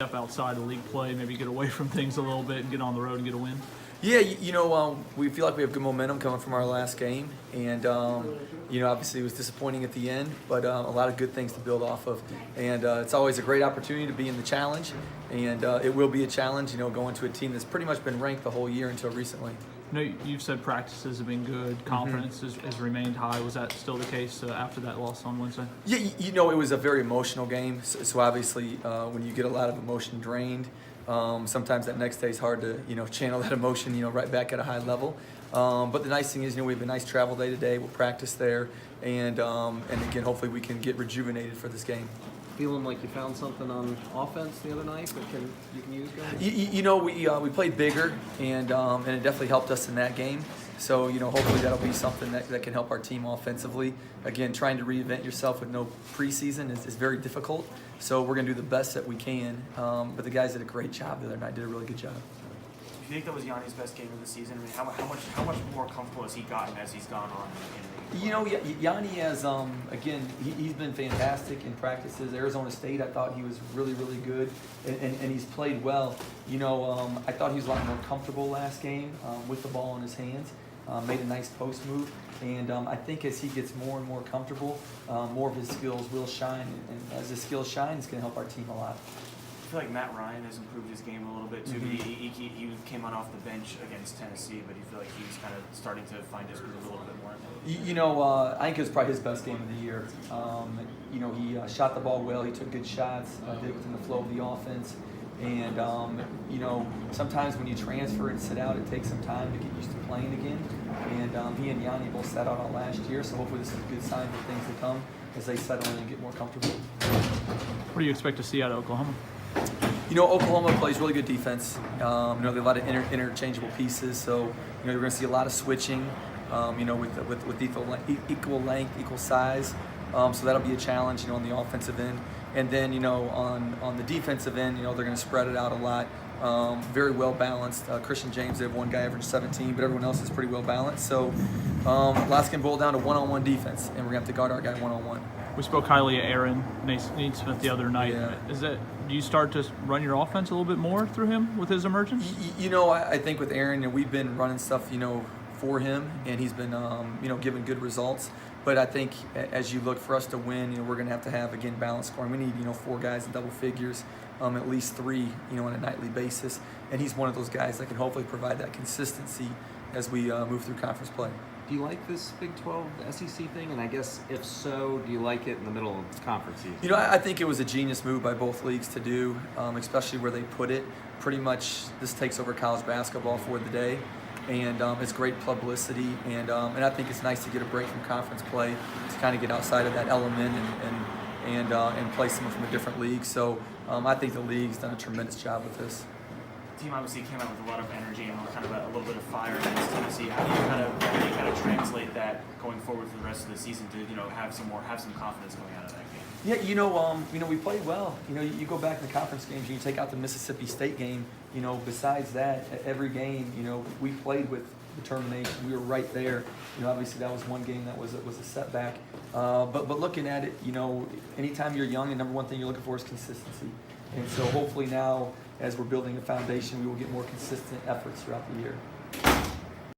Step outside of league play, maybe get away from things a little bit and get on the road and get a win? Yeah, we feel like we have good momentum coming from our last game, and obviously it was disappointing at the end, but a lot of good things to build off of, and it's always a great opportunity to be in the challenge, and it will be a challenge, going to a team that's pretty much been ranked the whole year until recently. You've said practices have been good, confidence has remained high. Was that still the case after that loss on Wednesday? Yeah, it was a very emotional game, so obviously when you get a lot of emotion drained, sometimes that next day is hard to channel that emotion right back at a high level. But the nice thing is we have a nice travel day today. We'll practice there, and again hopefully we can get rejuvenated for this game. Feeling like you found something on offense the other night that you can use going? We played bigger, and it definitely helped us in that game. So hopefully that'll be something that can help our team offensively. Again, trying to reinvent yourself with no preseason is very difficult. So we're going to do the best that we can. But the guys did a great job the other night. Did a really good job. Do you think that was Yanni's best game of the season? I mean, how much more comfortable has he gotten as he's gone on in the Yanni has, again, he's been fantastic in practices. Arizona State, I thought he was really, really good, and he's played well. I thought he was a lot more comfortable last game with the ball in his hands. Made a nice post move, and I think as he gets more and more comfortable, more of his skills will shine, and as his skills shine, it's going to help our team a lot. I feel like Matt Ryan has improved his game a little bit too. Mm-hmm. He came on off the bench against Tennessee, but you feel like he's kind of starting to find his groove a little bit more. I think it was probably his best game of the year. He shot the ball well. He took good shots. Did it within the flow of the offense. And sometimes when you transfer and sit out, it takes some time to get used to playing again. And he and Yanni both sat out all last year, so hopefully this is a good sign for things to come as they settle in and get more comfortable. What do you expect to see out of Oklahoma? Oklahoma plays really good defense. They have a lot of interchangeable pieces, so you're going to see a lot of switching. With equal length, equal size. So that'll be a challenge, on the offensive end. And then, on the defensive end, they're going to spread it out a lot. Very well balanced. Christian James, they have one guy average 17, but everyone else is pretty well balanced. So last can boil down to one-on-one defense, and we're going to have to guard our guy one-on-one. We spoke highly of Aaron Naismith the other night. Yeah. Do you start to run your offense a little bit more through him with his emergence? I think with Aaron, we've been running stuff, for him, and he's been, giving good results. But I think as you look for us to win, we're going to have again, balanced scoring. We need, 4 guys in double figures, at least 3, on a nightly basis. And he's one of those guys that can hopefully provide that consistency as we move through conference play. Do you like this Big 12 SEC thing? And I guess if so, do you like it in the middle of the conference season? I think it was a genius move by both leagues to do, especially where they put it. Pretty much this takes over college basketball for the day. And it's great publicity, and I think it's nice to get a break from conference play to kind of get outside of that element and play someone from a different league. So I think the league's done a tremendous job with this. The team obviously came out with a lot of energy and kind of a little bit of fire against Tennessee. How do you kind of translate that going forward for the rest of the season to have some confidence coming out of that game? Yeah, we played well. You go back in the conference games and you take out the Mississippi State game. Besides that, every game, we played with determination. We were right there. Obviously that was one game that was a setback. But looking at it, anytime you're young, the number one thing you're looking for is consistency. And so hopefully now, as we're building a foundation, we will get more consistent efforts throughout the year.